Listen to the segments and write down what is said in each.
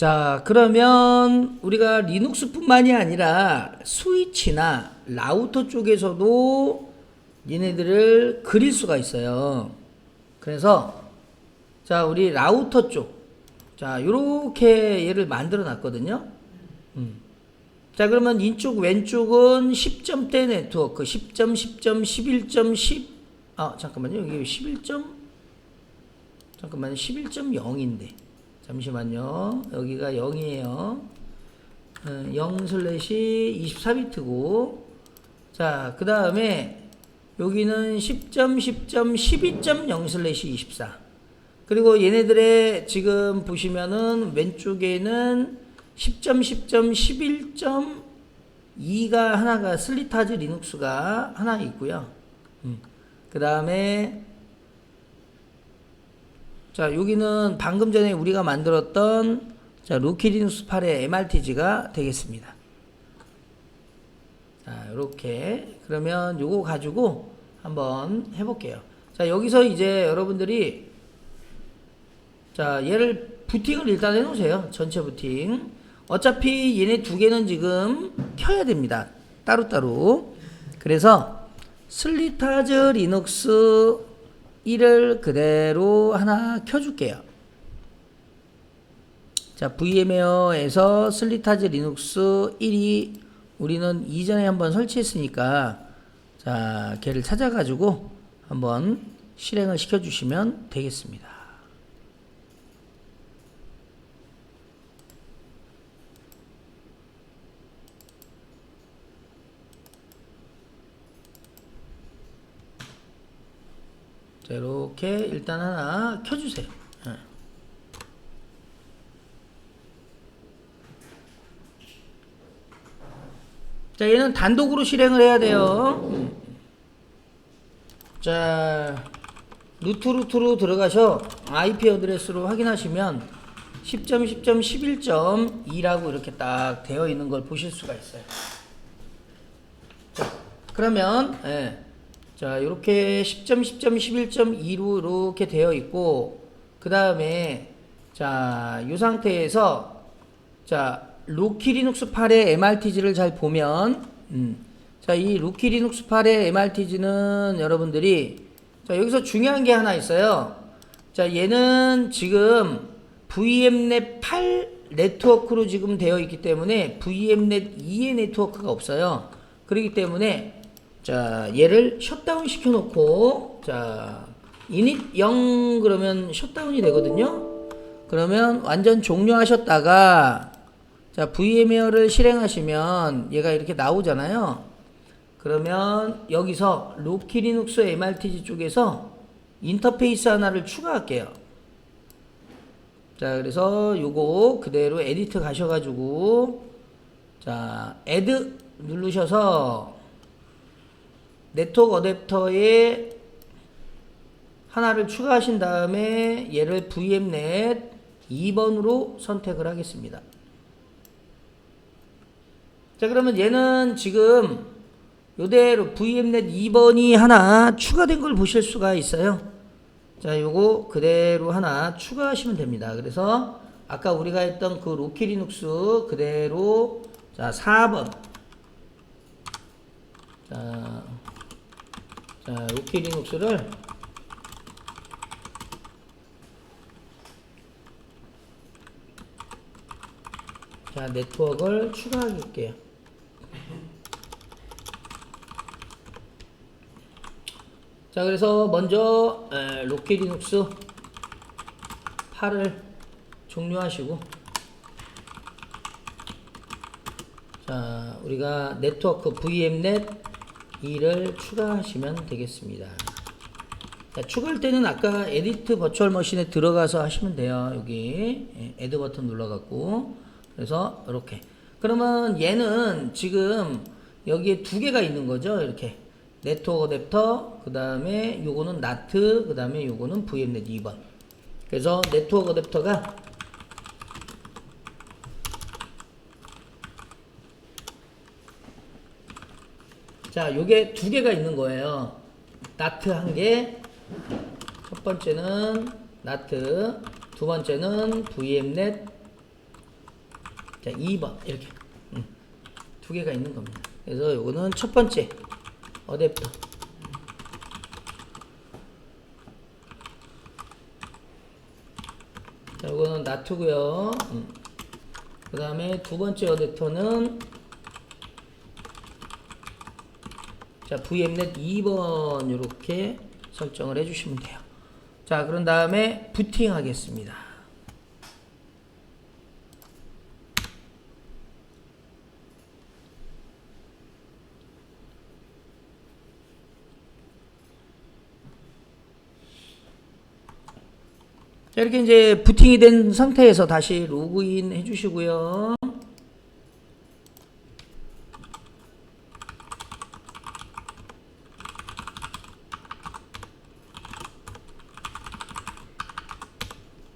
자, 그러면 우리가 리눅스뿐만이 아니라 스위치나 라우터 쪽에서도 얘네들을 그릴 수가 있어요. 그래서 자, 우리 라우터 쪽, 자, 요렇게 얘를 만들어 놨거든요. 자, 그러면 이쪽 왼쪽은 10점대 네트워크, 10점, 10점, 11점, 잠깐만요. 여기 11.0인데. 잠시만요. 여기가 0이에요. 0/24비트고. 자, 그 다음에 여기는 10점, 10점, 12.0/24. 그리고 얘네들의 지금 보시면은 왼쪽에는 10점, 10점, 11.2가 하나가 슬리타즈 리눅스가 하나 있고요. 그 다음에 자, 여기는 방금 전에 우리가 만들었던 자, 루키 리눅스 8의 MRTG가 되겠습니다. 자, 이렇게 그러면 요거 가지고 한번 해볼게요. 자, 여기서 이제 여러분들이 자, 얘를 부팅을 일단 해놓으세요. 전체 부팅. 어차피 얘네 두 개는 지금 켜야 됩니다. 따로따로. 그래서 슬리타즈 리눅스 1을 그대로 하나 켜줄게요. 자, VM웨어에서 슬리타즈 리눅스 1이 우리는 이전에 한번 설치했으니까 자, 걔를 찾아가지고 한번 실행을 시켜주시면 되겠습니다. 자, 이렇게 일단 하나 켜주세요. 자, 얘는 단독으로 실행을 해야 돼요. 자, 루트로 들어가셔 IP 어드레스로 확인하시면 10점, 10점, 11.2라고 이렇게 딱 되어 있는 걸 보실 수가 있어요. 자, 그러면 자, 이렇게 10점, 10점, 11.2로 이렇게 되어 있고, 그 다음에 자, 이 상태에서 자, 루키 리눅스 8의 MRTG를 잘 보면 자, 이 루키 리눅스 8의 MRTG는 여러분들이 자, 여기서 중요한 게 하나 있어요. 자, 얘는 지금 VMnet 8 네트워크로 지금 되어 있기 때문에 VMnet 2의 네트워크가 없어요. 그렇기 때문에 자, 얘를 셧다운 시켜 놓고 자, init 0 그러면 셧다운이 되거든요. 그러면 완전 종료하셨다가 자, VM웨어를 실행하시면 얘가 이렇게 나오잖아요. 그러면 여기서 루키 리눅스 MRTG 쪽에서 인터페이스 하나를 추가할게요. 자, 그래서 요거 그대로 에디트 가셔가지고 자, add 누르셔서 네트워크 어댑터에 하나를 추가하신 다음에 얘를 VMnet 2번으로 선택을 하겠습니다. 자, 그러면 얘는 지금 요대로 VMnet 2번이 하나 추가된 걸 보실 수가 있어요. 자, 요거 그대로 하나 추가하시면 됩니다. 그래서 아까 우리가 했던 그 루키 리눅스 그대로 자, 4번 자, 루키 리눅스를 자, 네트워크를 추가할게요. 자, 그래서 먼저 루키 리눅스 8을 종료하시고 자, 우리가 네트워크 VMnet 2를 추가하시면 되겠습니다. 자, 추가할 때는 아까 에디트 버추얼 머신에 들어가서 하시면 돼요. 여기 애드 버튼 눌러갖고 그래서 이렇게 그러면 얘는 지금 여기에 두 개가 있는 거죠. 이렇게 네트워크 어댑터 그 다음에 요거는 NAT 그 다음에 요거는 VMnet 2번. 그래서 네트워크 어댑터가 자, 요게 두 개가 있는 거예요. NAT 한 개, 첫 번째는 NAT, 두 번째는 VMnet 자, 2번 이렇게 두 개가 있는 겁니다. 그래서 요거는 첫 번째 어댑터. 자, 요거는 나트고요. 그 다음에 두 번째 어댑터는 자, VMnet 2번 이렇게 설정을 해주시면 돼요. 자, 그런 다음에 부팅 하겠습니다. 자, 이렇게 이제 부팅이 된 상태에서 다시 로그인 해주시고요.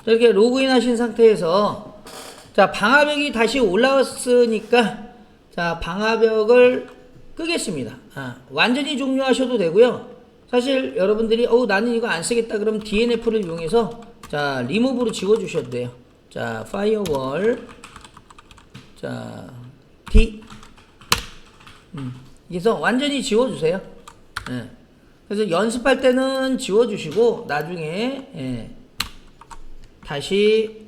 이렇게 로그인 하신 상태에서 자, 방화벽이 다시 올라왔으니까 자, 방화벽을 끄겠습니다. 완전히 종료하셔도 되고요. 사실 여러분들이 나는 이거 안 쓰겠다 그럼 DNF를 이용해서 자, 리무브로 지워 주셔도 돼요. 자, 파이어월 자, D 그래서 완전히 지워 주세요. 그래서 연습할 때는 지워 주시고 나중에 다시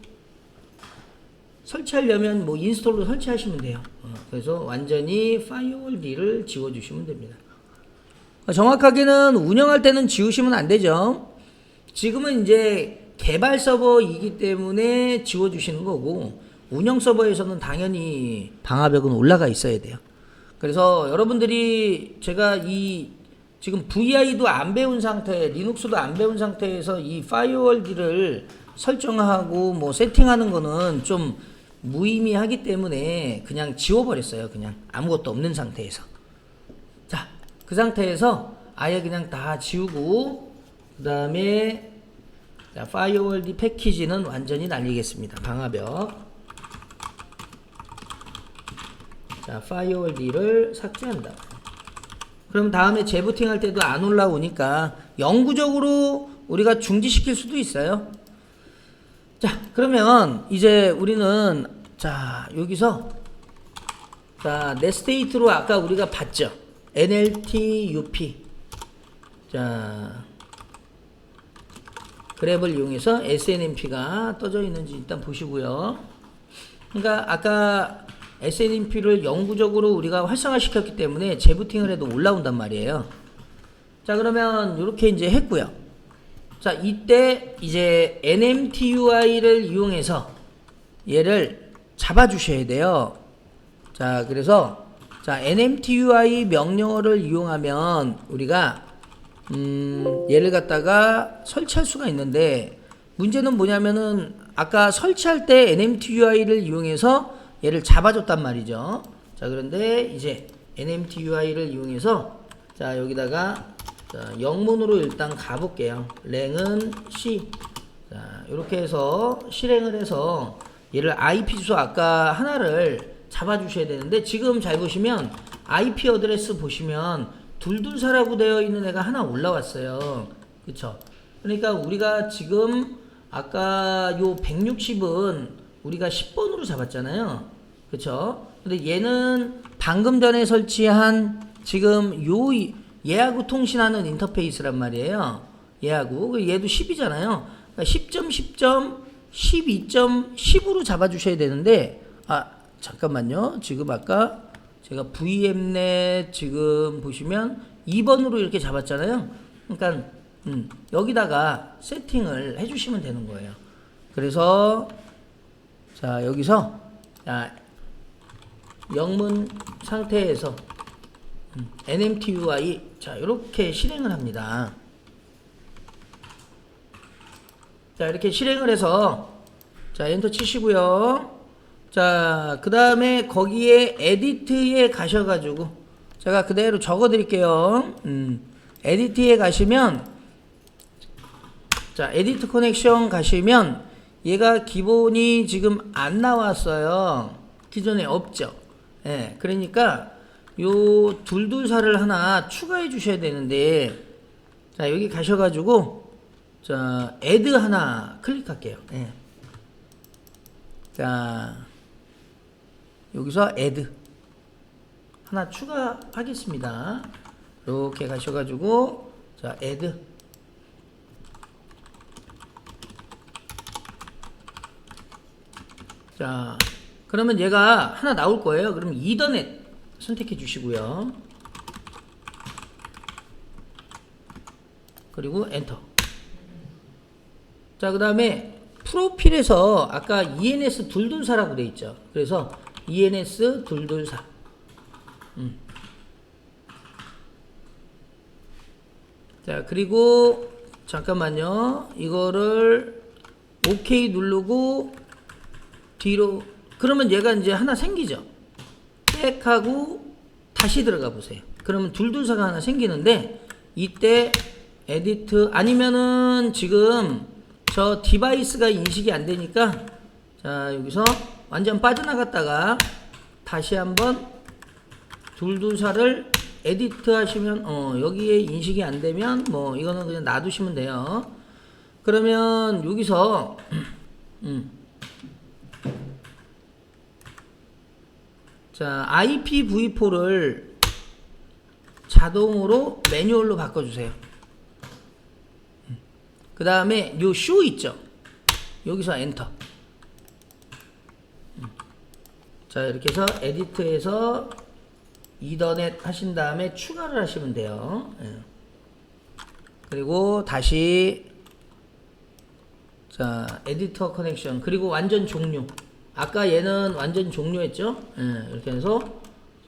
설치하려면 뭐 인스톨로 설치하시면 돼요. 그래서 완전히 파이어월 D를 지워주시면 됩니다. 정확하게는 운영할 때는 지우시면 안 되죠. 지금은 이제 개발 서버이기 때문에 지워주시는 거고 운영 서버에서는 당연히 방화벽은 올라가 있어야 돼요. 그래서 여러분들이 제가 이 지금 VI도 안 배운 상태, 리눅스도 안 배운 상태에서 이 파이어월 D를 설정하고 뭐 세팅하는 거는 좀 무의미하기 때문에 그냥 지워버렸어요. 그냥 아무것도 없는 상태에서. 자, 그 상태에서 아예 그냥 다 지우고 그 다음에 파이어월 D 패키지는 완전히 날리겠습니다. 방화벽. 자, 파이어월 D를 삭제한다. 그럼 다음에 재부팅 할 때도 안 올라오니까 영구적으로 우리가 중지시킬 수도 있어요. 자, 그러면 이제 우리는 자, 여기서 자, 넷스테이트로 아까 우리가 봤죠. NLT UP 자, 그랩을 이용해서 SNMP가 떠져 있는지 일단 보시고요. 그러니까 아까 SNMP를 영구적으로 우리가 활성화 시켰기 때문에 재부팅을 해도 올라온단 말이에요. 자, 그러면 이렇게 이제 했고요. 자, 이때 이제 NMTUI를 이용해서 얘를 잡아 주셔야 돼요. 자, 그래서 자, NMTUI 명령어를 이용하면 우리가 얘를 갖다가 설치할 수가 있는데 문제는 뭐냐면은 아까 설치할 때 NMTUI를 이용해서 얘를 잡아줬단 말이죠. 자, 그런데 이제 NMTUI를 이용해서 자, 여기다가 자, 영문으로 일단 가볼게요. 랭은 C. 자, 이렇게 해서 실행을 해서 얘를 IP 주소 아까 하나를 잡아주셔야 되는데 지금 잘 보시면 IP 어드레스 보시면 둘둘사라고 되어 있는 애가 하나 올라왔어요. 그쵸? 그러니까 우리가 지금 아까 요 160은 우리가 10번으로 잡았잖아요. 그쵸? 근데 얘는 방금 전에 설치한 지금 요 얘하고 통신하는 인터페이스란 말이에요. 얘하고. 얘도 10이잖아요. 그러니까 10.10점, 12.10으로 잡아주셔야 되는데, 잠깐만요. 지금 아까 제가 VMnet 지금 보시면 2번으로 이렇게 잡았잖아요. 그러니까, 여기다가 세팅을 해주시면 되는 거예요. 그래서, 자, 여기서, 자, 영문 상태에서 NMTUI 자, 이렇게 실행을 합니다. 자, 이렇게 실행을 해서 자, 엔터 치시고요. 자, 그 다음에 거기에 에디트에 가셔가지고 제가 그대로 적어 드릴게요. 에디트에 가시면 자, 에디트 커넥션 가시면 얘가 기본이 지금 안 나왔어요. 기존에 없죠. 예, 그러니까 요 둘둘사를 하나 추가해 주셔야 되는데 자, 여기 가셔가지고 자, add 하나 클릭할게요. 예. 자, 여기서 add 하나 추가하겠습니다. 이렇게 가셔가지고 자 add 자 그러면 얘가 하나 나올 거예요. 그럼 이더넷 선택해 주시고요. 그리고 엔터. 자 그 다음에 프로필에서 아까 ENS 둘둘사라고 돼 있죠. 그래서 ENS 둘둘사 자 그리고 잠깐만요. 이거를 OK 누르고 뒤로 그러면 얘가 이제 하나 생기죠. 백하고 다시 들어가 보세요. 그러면 둘둘사가 하나 생기는데 이때 에디트 아니면은 지금 저 디바이스가 인식이 안 되니까 자 여기서 완전 빠져나갔다가 다시 한번 둘둘사를 에디트 하시면 여기에 인식이 안 되면 뭐 이거는 그냥 놔두시면 돼요. 그러면 여기서 자 IPv4를 자동으로 매뉴얼로 바꿔주세요. 그 다음에 요 쇼 있죠. 여기서 엔터. 자 이렇게 해서 에디트에서 이더넷 하신 다음에 추가를 하시면 돼요. 그리고 다시 자 에디터 커넥션 그리고 완전 종료. 아까 얘는 완전 종료했죠. 이렇게 해서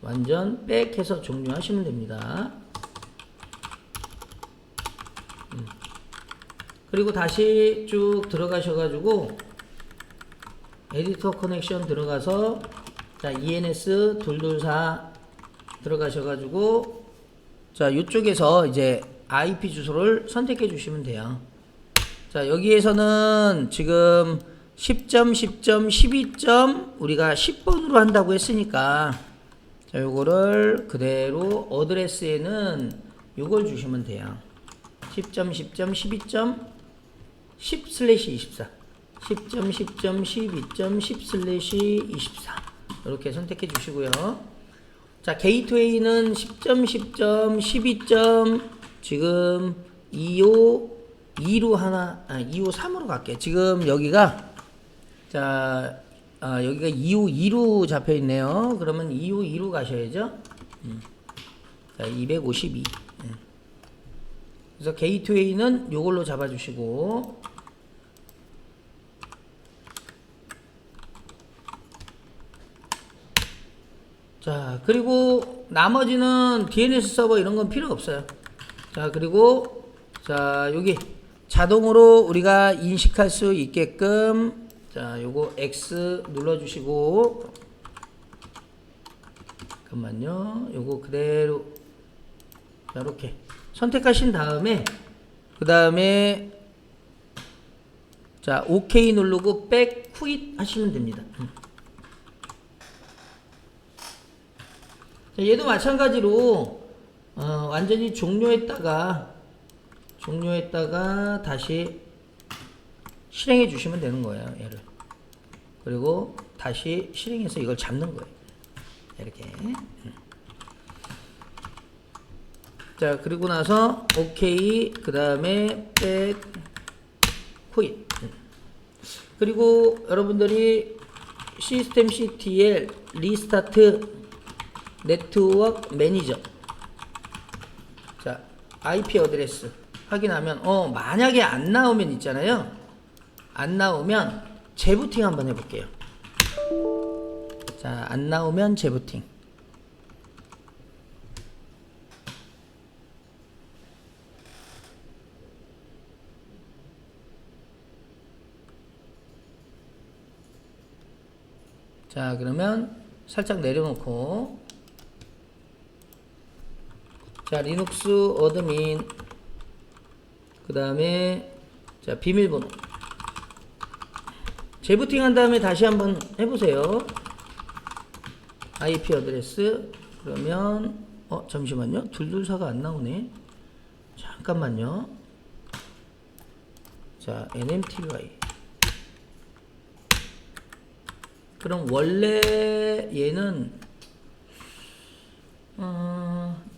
완전 백해서 종료하시면 됩니다. 그리고 다시 쭉 들어가셔가지고 에디터 커넥션 들어가서 자 ENS 둘둘사 들어가셔가지고 자 이쪽에서 이제 IP 주소를 선택해 주시면 돼요. 자 여기에서는 지금 10.10.12. 우리가 10번으로 한다고 했으니까 자 요거를 그대로 어드레스에는 요걸 주시면 돼요. 10.10.12.10/24 10.10.12.10/24 이렇게 선택해 주시고요. 자 게이트웨이는 10.10.12. 지금 2호 하나 2호 3으로 갈게요. 지금 여기가 자 여기가 2호 2로 잡혀 있네요. 그러면 2호 2로 가셔야죠. 자 252. 그래서 게이트웨이는 요걸로 잡아주시고 자 그리고 나머지는 DNS 서버 이런 건 필요 없어요. 자 그리고 자 여기 자동으로 우리가 인식할 수 있게끔 자 요거 X 눌러주시고 잠깐만요. 요거 그대로 자 이렇게 선택하신 다음에 그 다음에 자 OK 누르고 백 퀴트 하시면 됩니다. 자, 얘도 마찬가지로 완전히 종료했다가 다시 실행해 주시면 되는 거예요. 얘를 그리고 다시 실행해서 이걸 잡는 거예요. 이렇게 자 그리고 나서 OK 그 다음에 백 퀴트 그리고 여러분들이 시스템 CTL 리스타트 네트워크 매니저 자 IP 어드레스 확인하면 만약에 안 나오면 있잖아요. 안 나오면 재부팅 한번 해볼게요. 자 안 나오면 재부팅 자 그러면 살짝 내려놓고 자 리눅스 어드민 그 다음에 자 비밀번호 재부팅 한 다음에 다시 한번 해보세요. IP 어드레스 그러면 잠시만요. 둘둘사가 안 나오네. 잠깐만요. 자 NMTY 그럼 원래 얘는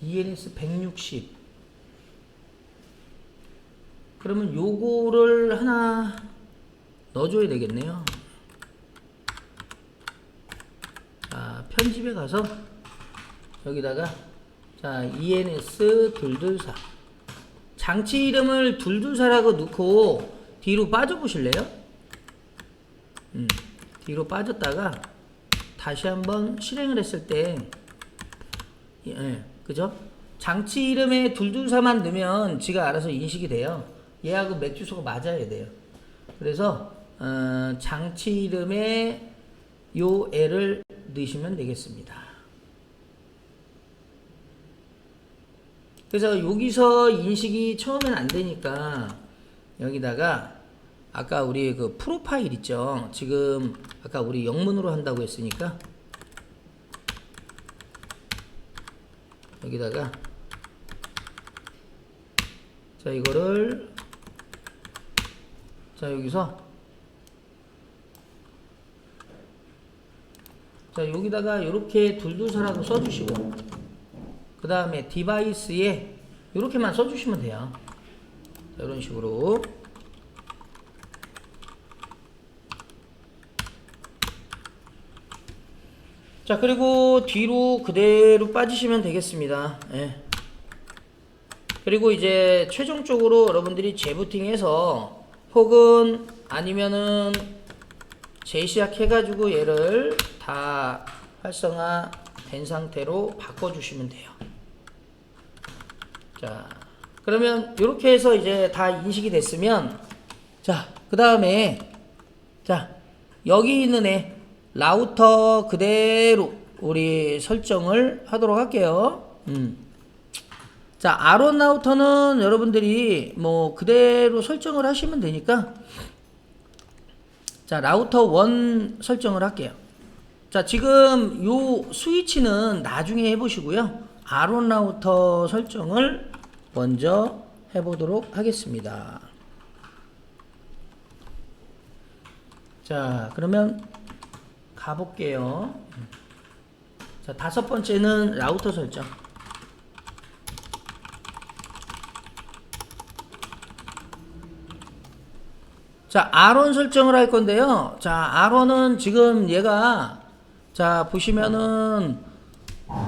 ENS 160. 그러면 요거를 하나 넣어줘야 되겠네요. 자, 편집에 가서 여기다가 자, ENS 224 장치 이름을 224라고 넣고 뒤로 빠져 보실래요? 뒤로 빠졌다가 다시 한번 실행을 했을 때 그죠? 장치 이름에 224만 넣으면 지가 알아서 인식이 돼요. 얘하고 맥 주소가 맞아야 돼요. 그래서 장치 이름에 요 애를 넣으시면 되겠습니다. 그래서 여기서 인식이 처음엔 안 되니까 여기다가 아까 우리 그 프로파일 있죠? 지금 아까 우리 영문으로 한다고 했으니까 여기다가 자 이거를 자 여기서 자 여기다가 이렇게 224라고 써주시고 그 다음에 디바이스에 이렇게만 써주시면 돼요. 자, 이런 식으로 자 그리고 뒤로 그대로 빠지시면 되겠습니다. 예. 그리고 이제 최종적으로 여러분들이 재부팅해서 혹은 아니면은 재시작 해가지고 얘를 다 활성화 된 상태로 바꿔주시면 돼요. 자 그러면 이렇게 해서 이제 다 인식이 됐으면 자 그 다음에 자 여기 있는 애 라우터 그대로 우리 설정을 하도록 할게요. 자, R1 라우터는 여러분들이 뭐 그대로 설정을 하시면 되니까 자, 라우터 1 설정을 할게요. 자, 지금 요 스위치는 나중에 해보시고요. R1 라우터 설정을 먼저 해보도록 하겠습니다. 자, 그러면 가볼게요. 자, 5번째는 라우터 설정. 자, R1 설정을 할 건데요. 자, R1은 지금 얘가 자, 보시면은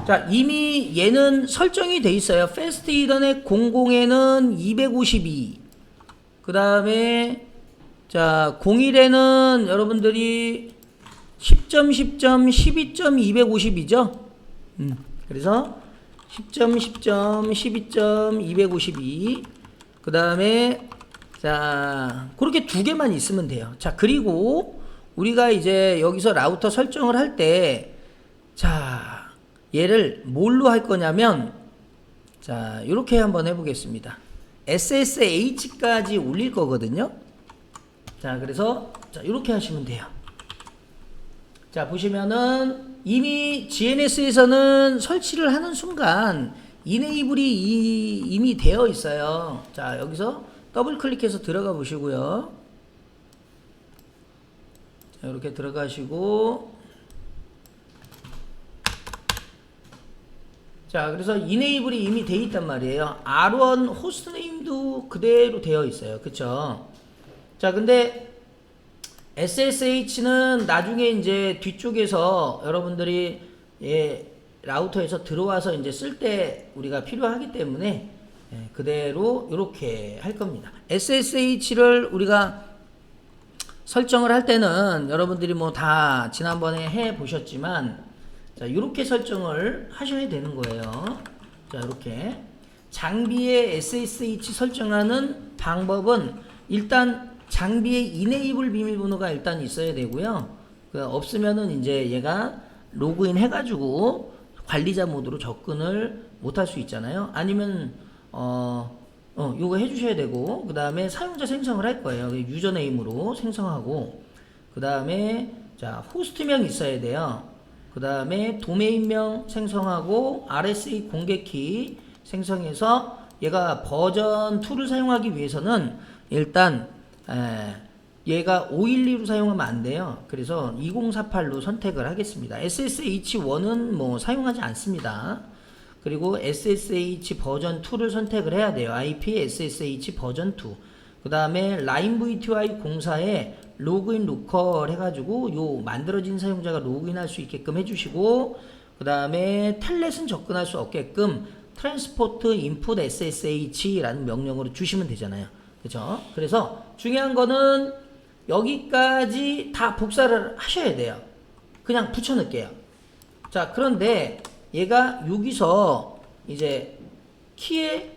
자, 이미 얘는 설정이 돼 있어요. 패스트 이더넷 00에는 252. 그다음에 자, 01에는 여러분들이 10.10.12.252죠. 그래서 10.10.12.252. 그다음에 자, 그렇게 두 개만 있으면 돼요. 자, 그리고 우리가 이제 여기서 라우터 설정을 할 때, 자, 얘를 뭘로 할 거냐면, 자, 이렇게 한번 해보겠습니다. SSH까지 올릴 거거든요. 자, 그래서, 자, 이렇게 하시면 돼요. 자, 보시면은, 이미 GNS에서는 설치를 하는 순간, 이네이블이 이미 되어 있어요. 자, 여기서, 더블 클릭해서 들어가 보시고요. 자, 이렇게 들어가시고 자, 그래서 이네이블이 이미 되어 있단 말이에요. R1 호스트네임도 그대로 되어 있어요. 그쵸? 자, 근데 SSH는 나중에 이제 뒤쪽에서 여러분들이 라우터에서 들어와서 이제 쓸 때 우리가 필요하기 때문에 그대로 이렇게 할 겁니다. SSH를 우리가 설정을 할 때는 여러분들이 뭐 다 지난번에 해 보셨지만 자, 이렇게 설정을 하셔야 되는 거예요. 자, 이렇게 장비의 SSH 설정하는 방법은 일단 장비에 이네이블 비밀번호가 일단 있어야 되고요. 없으면은 이제 얘가 로그인 해가지고 관리자 모드로 접근을 못할 수 있잖아요. 아니면 요거 해주셔야 되고, 그 다음에 사용자 생성을 할 거예요. 유저네임으로 생성하고, 그 다음에, 자, 호스트명 있어야 돼요. 그 다음에 도메인명 생성하고, RSA 공개키 생성해서, 얘가 버전 2를 사용하기 위해서는, 일단, 얘가 512로 사용하면 안 돼요. 그래서 2048로 선택을 하겠습니다. SSH1은 뭐 사용하지 않습니다. 그리고 SSH 버전 2를 선택을 해야 돼요. IP SSH 버전 2. 그 다음에 라인 VTY 공사에 로그인 로컬 해가지고 요 만들어진 사용자가 로그인할 수 있게끔 해주시고, 그 다음에 텔넷은 접근할 수 없게끔 트랜스포트 인풋 SSH라는 명령으로 주시면 되잖아요. 그죠? 그래서 중요한 거는 여기까지 다 복사를 하셔야 돼요. 그냥 붙여넣을게요. 자, 그런데 얘가 여기서 이제 키의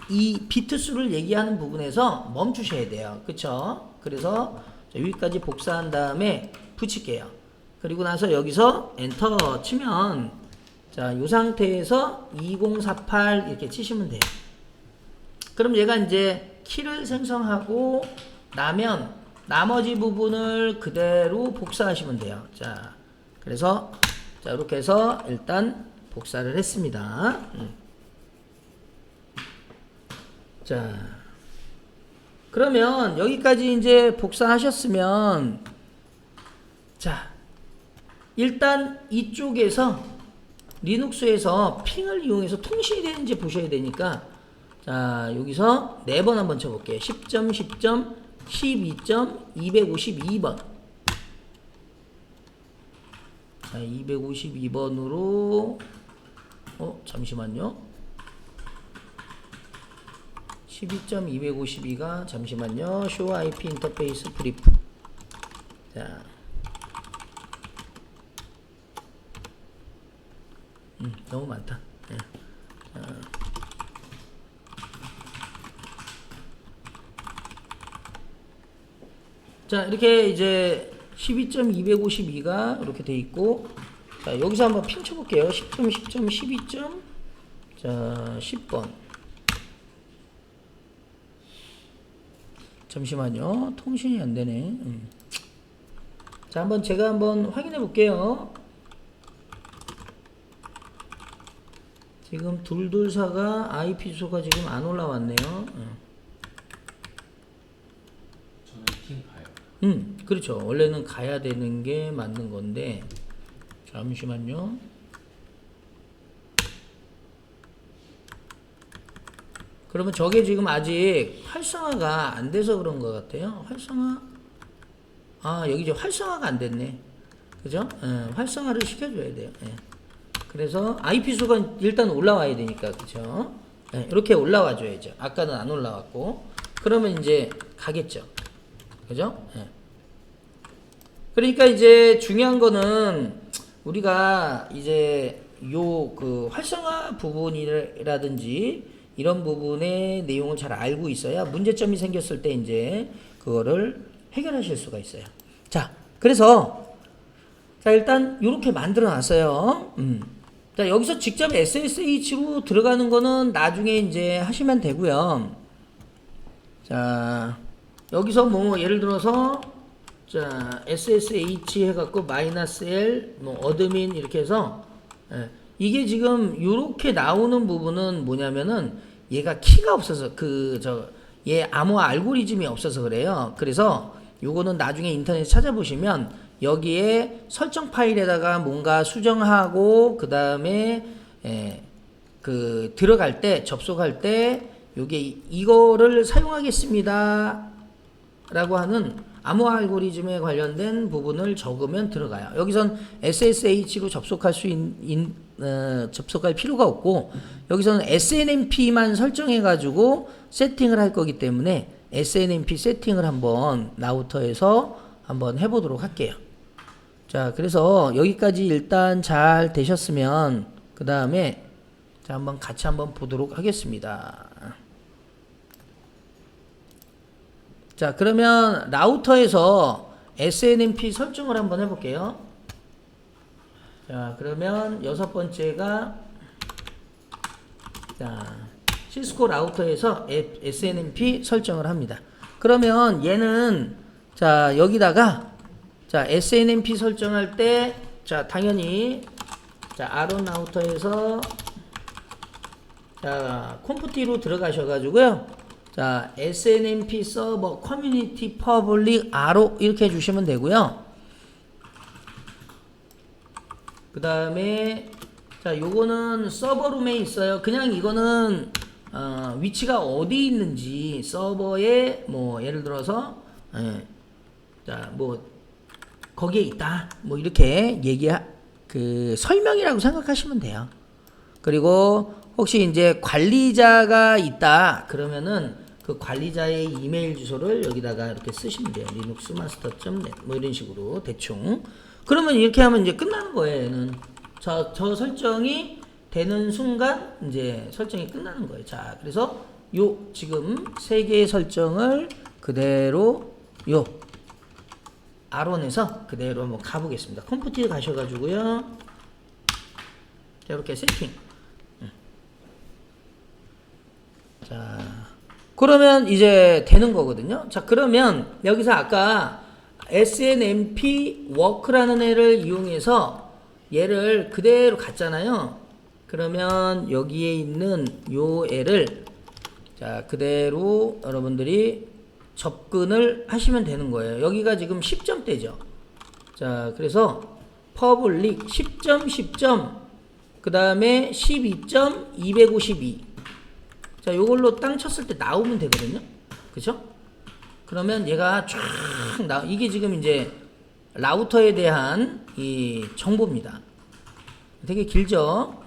이 비트 수를 얘기하는 부분에서 멈추셔야 돼요. 그쵸? 그래서 여기까지 복사한 다음에 붙일게요. 그리고 나서 여기서 엔터 치면, 자, 이 상태에서 2048 이렇게 치시면 돼요. 그럼 얘가 이제 키를 생성하고 나면 나머지 부분을 그대로 복사하시면 돼요. 자, 그래서 자, 이렇게 해서 일단 복사를 했습니다. 자, 그러면 여기까지 이제 복사하셨으면, 자, 일단 이쪽에서 리눅스에서 핑을 이용해서 통신이 되는지 보셔야 되니까, 자, 여기서 4번 한번 쳐볼게요. 10.10.12.252번. 자, 252번으로, 잠시만요. 12.252가, 잠시만요. show IP 인터페이스 브리프. 자, 너무 많다. 네. 자, 이렇게 이제 12.252가 이렇게 돼 있고, 자, 여기서 한번 핑 쳐볼게요. 10.10.12. 자, 10번. 잠시만요. 통신이 안 되네. 자, 한번 제가 한번 확인해 볼게요. 지금 224가 IP 주소가 지금 안 올라왔네요. 저는 핑 가요. 그렇죠. 원래는 가야 되는 게 맞는 건데, 잠시만요. 그러면 저게 지금 아직 활성화가 안 돼서 그런 것 같아요. 활성화. 아, 여기 이제 활성화가 안 됐네. 그죠? 활성화를 시켜줘야 돼요. 그래서 IP 수가 일단 올라와야 되니까, 그죠? 이렇게 올라와 줘야죠. 아까는 안 올라왔고. 그러면 이제 가겠죠. 그죠? 그러니까 이제 중요한 거는 우리가 이제 요 그 활성화 부분이라든지 이런 부분의 내용을 잘 알고 있어야 문제점이 생겼을 때 이제 그거를 해결하실 수가 있어요. 자, 그래서 자, 일단 이렇게 만들어 놨어요. 자, 여기서 직접 SSH로 들어가는 거는 나중에 이제 하시면 되고요. 자, 여기서 뭐 예를 들어서 자, SSH 해갖고 -L 뭐 어드민 이렇게 해서, 이게 지금 이렇게 나오는 부분은 뭐냐면은 얘가 키가 없어서 얘 암호화 알고리즘이 없어서 그래요. 그래서 요거는 나중에 인터넷 찾아보시면 여기에 설정 파일에다가 뭔가 수정하고 그 다음에 그 들어갈 때 접속할 때 요게 이거를 사용하겠습니다 라고 하는 암호화 알고리즘에 관련된 부분을 적으면 들어가요. 여기선 SSH로 접속할 접속할 필요가 없고, 여기서는 SNMP만 설정해 가지고 세팅을 할 거기 때문에 SNMP 세팅을 한번 라우터에서 한번 해보도록 할게요. 자, 그래서 여기까지 일단 잘 되셨으면 그 다음에 자, 한번 같이 한번 보도록 하겠습니다. 자, 그러면 라우터에서 SNMP 설정을 한번 해볼게요. 자, 그러면 6번째가 자, 시스코 라우터에서 SNMP 설정을 합니다. 그러면 얘는 자, 여기다가 자, SNMP 설정할 때 자, 당연히 자, 아론 라우터에서 자, 컴프티로 들어가셔 가지고요. 자, SNMP 서버 커뮤니티 퍼블릭 R로 이렇게 해주시면 되고요. 그 다음에 자, 요거는 서버룸에 있어요. 그냥 이거는 위치가 어디 있는지 서버에 뭐 예를 들어서 자, 뭐 거기에 있다. 뭐 이렇게 그 설명이라고 생각하시면 돼요. 그리고 혹시 이제 관리자가 있다 그러면은 그 관리자의 이메일 주소를 여기다가 이렇게 쓰시면 돼요. linuxmaster.net 뭐 이런 식으로 대충. 그러면 이렇게 하면 이제 끝나는 거예요. 얘는 저 설정이 되는 순간 이제 설정이 끝나는 거예요. 자, 그래서 요 지금 세 개의 설정을 그대로 요 R1에서 그대로 한번 가보겠습니다. 컴포트에 가셔가지고요. 자, 이렇게 세팅. 자, 그러면 이제 되는 거거든요. 자, 그러면 여기서 아까 SNMP 워크라는 애를 이용해서 얘를 그대로 갔잖아요. 그러면 여기에 있는 요 애를 자, 그대로 여러분들이 접근을 하시면 되는 거예요. 여기가 지금 10점대죠. 자, 그래서 퍼블릭 10점 10점 그 다음에 12.252 자, 요걸로 땅 쳤을 때 나오면 되거든요. 그쵸? 그러면 얘가 쫙 이게 지금 이제 라우터에 대한 이 정보입니다. 되게 길죠?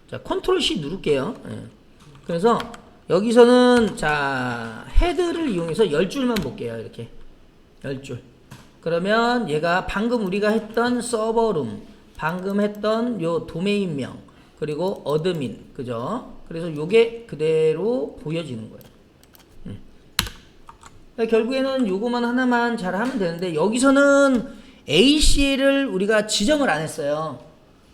자, 컨트롤 C 누를게요. 그래서 여기서는 자, 헤드를 이용해서 10줄만 볼게요. 이렇게 10줄. 그러면 얘가 방금 우리가 했던 서버룸, 방금 했던 요 도메인명, 그리고 어드민, 그죠? 그래서 요게 그대로 보여지는 거예요. 그러니까 결국에는 요거만 하나만 잘 하면 되는데, 여기서는 ACL을 우리가 지정을 안 했어요.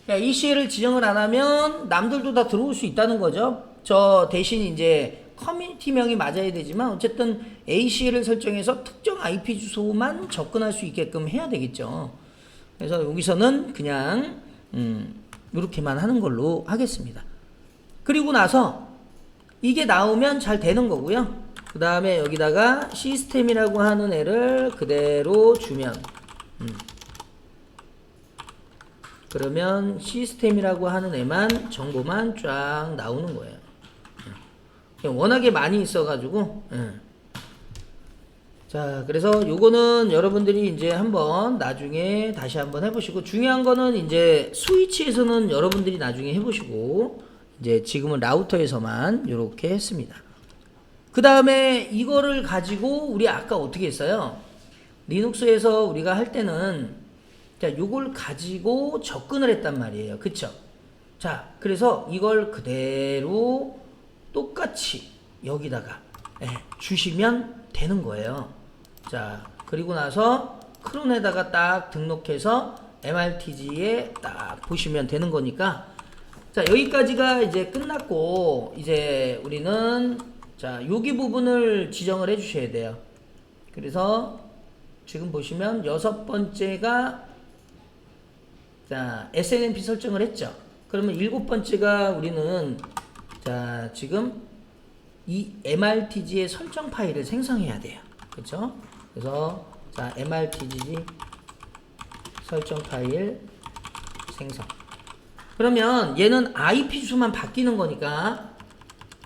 그러니까 ACL을 지정을 안 하면 남들도 다 들어올 수 있다는 거죠. 저 대신 이제 커뮤니티명이 맞아야 되지만 어쨌든 ACL을 설정해서 특정 IP 주소만 접근할 수 있게끔 해야 되겠죠. 그래서 여기서는 그냥 이렇게만 하는 걸로 하겠습니다. 그리고 나서 이게 나오면 잘 되는 거고요. 그 다음에 여기다가 시스템이라고 하는 애를 그대로 주면 그러면 시스템이라고 하는 애만 정보만 쫙 나오는 거예요. 워낙에 많이 있어가지고 자, 그래서 요거는 여러분들이 이제 한번 나중에 다시 한번 해보시고, 중요한 거는 이제 스위치에서는 여러분들이 나중에 해보시고, 이제 지금은 라우터에서만 이렇게 했습니다. 그 다음에 이거를 가지고 우리 아까 어떻게 했어요? 리눅스에서 우리가 할 때는 자, 요걸 가지고 접근을 했단 말이에요. 그쵸? 자, 그래서 이걸 그대로 똑같이 여기다가 주시면 되는 거예요. 자, 그리고 나서 크론에다가 딱 등록해서 MRTG에 딱 보시면 되는 거니까, 자, 여기까지가 이제 끝났고, 이제 우리는 자, 여기 부분을 지정을 해 주셔야 돼요. 그래서 지금 보시면 6번째가 자, SNMP 설정을 했죠. 그러면 7번째가 우리는 자, 지금 이 MRTG의 설정 파일을 생성해야 돼요. 그렇죠? 그래서 자, MRTG 설정 파일 생성. 그러면 얘는 IP 주소만 바뀌는 거니까,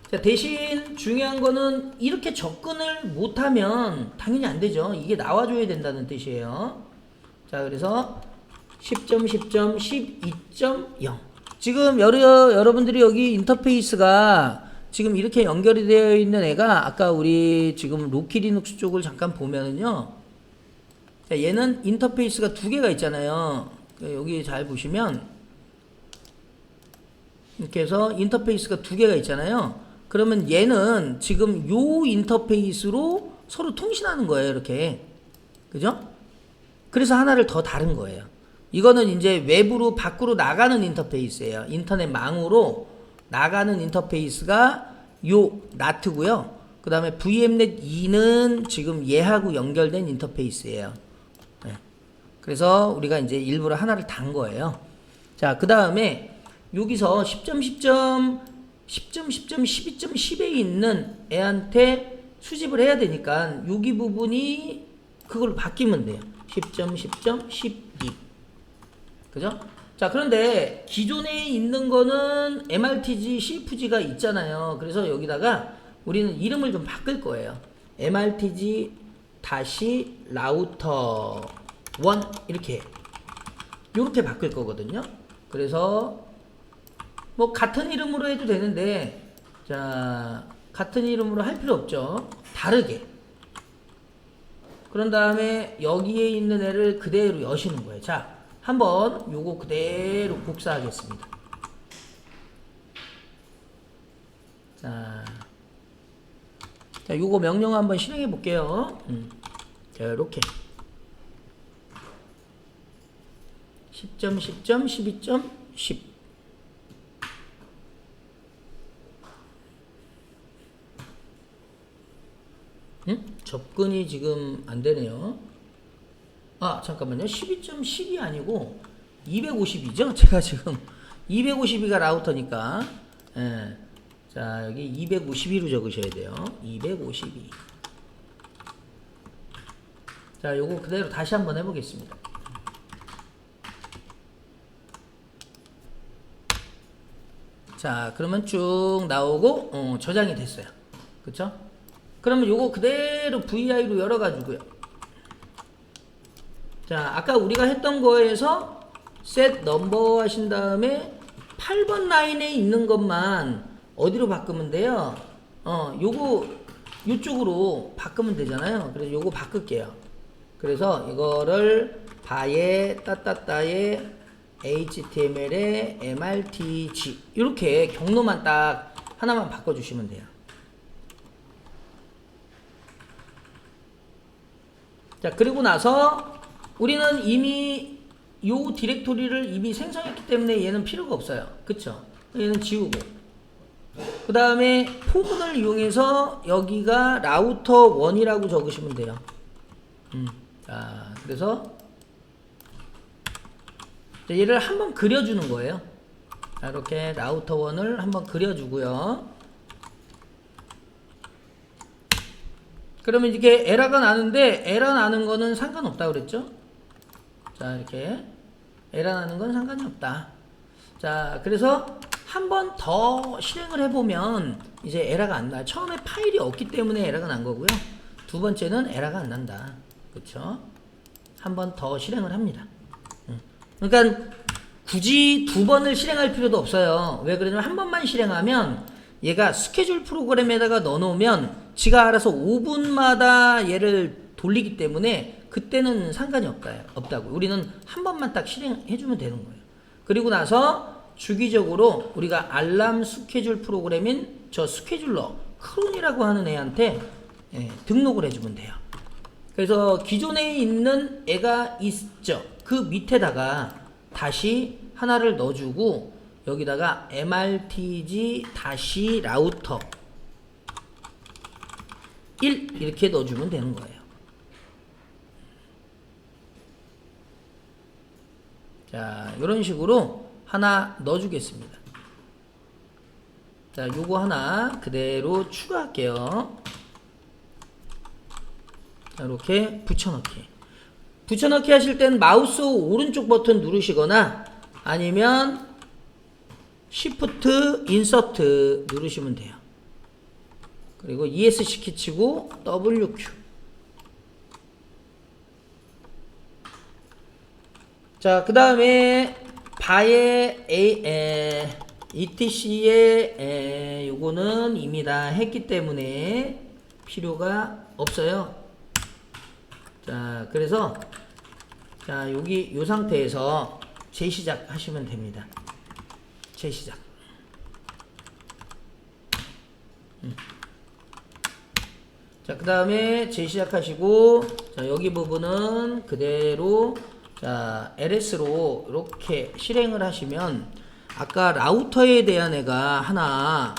자, 대신 중요한 거는 이렇게 접근을 못하면 당연히 안 되죠. 이게 나와줘야 된다는 뜻이에요. 자, 그래서 10.10.12.0 지금 여러분들이 여기 인터페이스가 지금 이렇게 연결이 되어 있는 애가 아까 우리 지금 로키 리눅스 쪽을 잠깐 보면은요. 자, 얘는 인터페이스가 두 개가 있잖아요. 여기 잘 보시면 이렇게 해서 인터페이스가 두 개가 있잖아요. 그러면 얘는 지금 요 인터페이스로 서로 통신하는 거예요. 이렇게. 그죠? 그래서 하나를 더 다른 거예요. 이거는 이제 외부로 밖으로 나가는 인터페이스예요. 인터넷 망으로 나가는 인터페이스가 요 나트고요. 그 다음에 VMnet 2는 지금 얘하고 연결된 인터페이스예요. 네. 그래서 우리가 이제 일부러 하나를 단 거예요. 자, 그 다음에 여기서 10.10.12.0 10점, 10점, 12점, 10에 있는 애한테 수집을 해야 되니까 여기 부분이 그걸로 바뀌면 돼요. 10점, 10점, 12. 그죠? 자, 그런데 기존에 있는 거는 MRTG, CFG가 있잖아요. 그래서 여기다가 우리는 이름을 좀 바꿀 거예요. MRTG 다시 라우터 1 이렇게 바꿀 거거든요. 그래서 뭐 같은 이름으로 해도 되는데, 자, 같은 이름으로 할 필요 없죠. 다르게. 그런 다음에 여기에 있는 애를 그대로 여시는 거예요. 자, 한번 요거 그대로 복사하겠습니다. 자, 요거 명령 한번 실행해 볼게요. 자, 이렇게 10점, 10점, 12점, 10. 접근이 지금 안 되네요. 아, 잠깐만요. 12.10이 아니고 250이죠? 제가 지금 252가 라우터니까. 예. 자, 여기 252로 적으셔야 돼요. 252. 자, 요거 그대로 다시 한번 해보겠습니다. 자, 그러면 쭉 나오고 저장이 됐어요. 그쵸? 그러면 요거 그대로 VI로 열어가지고요. 자, 아까 우리가 했던 거에서 set number 하신 다음에 8번 라인에 있는 것만 어디로 바꾸면 돼요? 요거 요쪽으로 바꾸면 되잖아요. 그래서 요거 바꿀게요. 그래서 이거를 바에 따따따에 HTML에 MRTG 이렇게 경로만 딱 하나만 바꿔주시면 돼요. 자, 그리고 나서 우리는 이미 요 디렉토리를 이미 생성했기 때문에 얘는 필요가 없어요. 그쵸? 얘는 지우고. 그 다음에 포문을 이용해서 여기가 라우터 1이라고 적으시면 돼요. 자, 그래서 얘를 한번 그려주는 거예요. 자, 이렇게 라우터 1을 한번 그려주고요. 그러면 이게 에러가 나는데, 에러 나는 거는 상관없다 그랬죠? 자, 이렇게 에러 나는 건 상관이 없다. 자, 그래서 한 번 더 실행을 해보면 이제 에러가 안 나요. 처음에 파일이 없기 때문에 에러가 난 거고요. 두 번째는 에러가 안 난다. 그쵸? 한 번 더 실행을 합니다. 그러니까 굳이 두 번을 실행할 필요도 없어요. 왜 그러냐면 한 번만 실행하면 얘가 스케줄 프로그램에다가 넣어놓으면 지가 알아서 5분마다 얘를 돌리기 때문에 그때는 상관이 없다고. 우리는 한 번만 딱 실행해주면 되는 거예요. 그리고 나서 주기적으로 우리가 알람 스케줄 프로그램인 저 스케줄러 크론이라고 하는 애한테 등록을 해주면 돼요. 그래서 기존에 있는 애가 있죠. 그 밑에다가 다시 하나를 넣어주고 여기다가 MRTG 다시 라우터 1 이렇게 넣어주면 되는 거예요. 자, 이런 식으로 하나 넣어주겠습니다. 자, 요거 하나 그대로 추가할게요. 자, 이렇게 붙여넣기. 붙여넣기 하실 땐 마우스 오른쪽 버튼 누르시거나 아니면 Shift 인서트 누르시면 돼요. 그리고 ESC 키 치고 WQ. 자, 그 다음에 바에 ETC에 요거는 이미 다 했기 때문에 필요가 없어요. 자, 그래서 자, 여기 요 상태에서 재시작 하시면 됩니다. 재시작. 자, 그 다음에 재시작 하시고, 자, 여기 부분은 그대로, 자, LS로 이렇게 실행을 하시면, 아까 라우터에 대한 애가 하나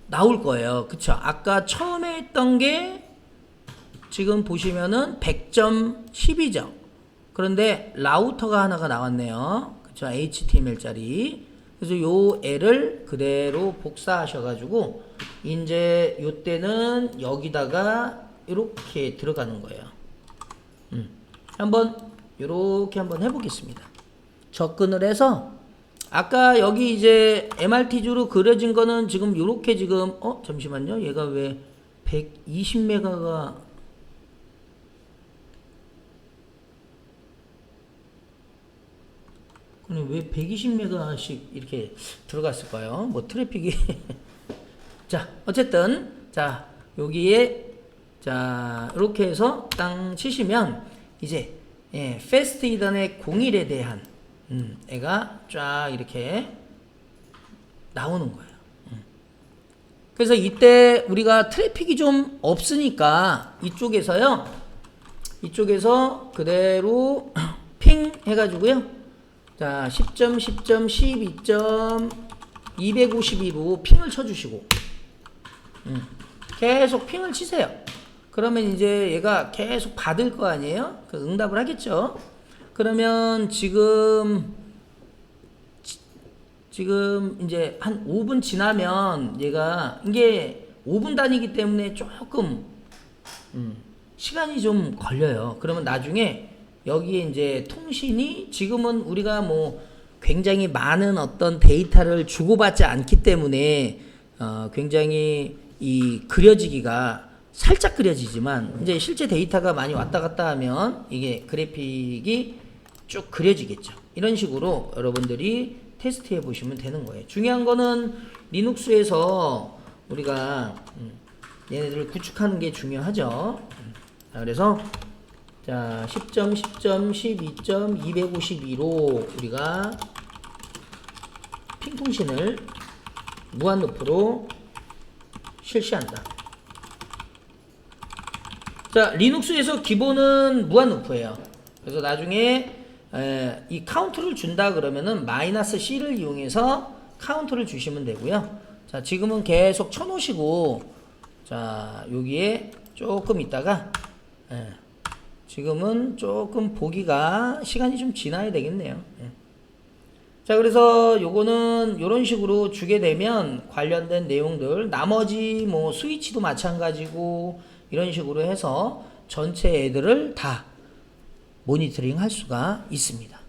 나올 거예요. 그쵸? 아까 처음에 했던 게, 지금 보시면은 100.12죠. 그런데 라우터가 하나가 나왔네요. 그쵸? HTML짜리. 그래서 요 L을 그대로 복사하셔가지고 이제 요때는 여기다가 이렇게 들어가는 거예요. 한번 요렇게 한번 해보겠습니다. 접근을 해서 아까 여기 이제 MRT주로 그려진 거는 지금 요렇게 지금 잠시만요. 얘가 왜 120메가가 그럼 왜 120메가씩 이렇게 들어갔을까요? 뭐 트래픽이 자 어쨌든 자 여기에 자 이렇게 해서 땅 치시면 이제 패스트 이던의 01에 대한 애가 쫙 이렇게 나오는 거예요. 그래서 이때 우리가 트래픽이 좀 없으니까 이쪽에서 그대로 핑 해가지고요. 자 10점 10점 12점 252로 핑을 쳐주시고 계속 핑을 치세요. 그러면 이제 얘가 계속 받을 거 아니에요? 그 응답을 하겠죠. 그러면 지금 이제 한 5분 지나면 얘가 이게 5분 단위이기 때문에 조금 시간이 좀 걸려요. 그러면 나중에 여기에 이제 통신이 지금은 우리가 뭐 굉장히 많은 어떤 데이터를 주고받지 않기 때문에 굉장히 이 그려지기가 살짝 그려지지만 이제 실제 데이터가 많이 왔다 갔다 하면 이게 그래픽이 쭉 그려지겠죠. 이런 식으로 여러분들이 테스트해 보시면 되는 거예요. 중요한 거는 리눅스에서 우리가 얘네들을 구축하는 게 중요하죠. 자, 그래서 자 10점 10점 12점 252로 우리가 핑 통신을 무한 루프로 실시한다. 자 리눅스에서 기본은 무한 루프예요. 그래서 나중에 이 카운트를 준다 그러면은 마이너스 C를 이용해서 카운트를 주시면 되고요. 자 지금은 계속 쳐놓으시고 자 여기에 조금 있다가 지금은 조금 보기가 시간이 좀 지나야 되겠네요. 자 그래서 요거는 요런 식으로 주게 되면 관련된 내용들 나머지 뭐 스위치도 마찬가지고 이런 식으로 해서 전체 애들을 다 모니터링 할 수가 있습니다.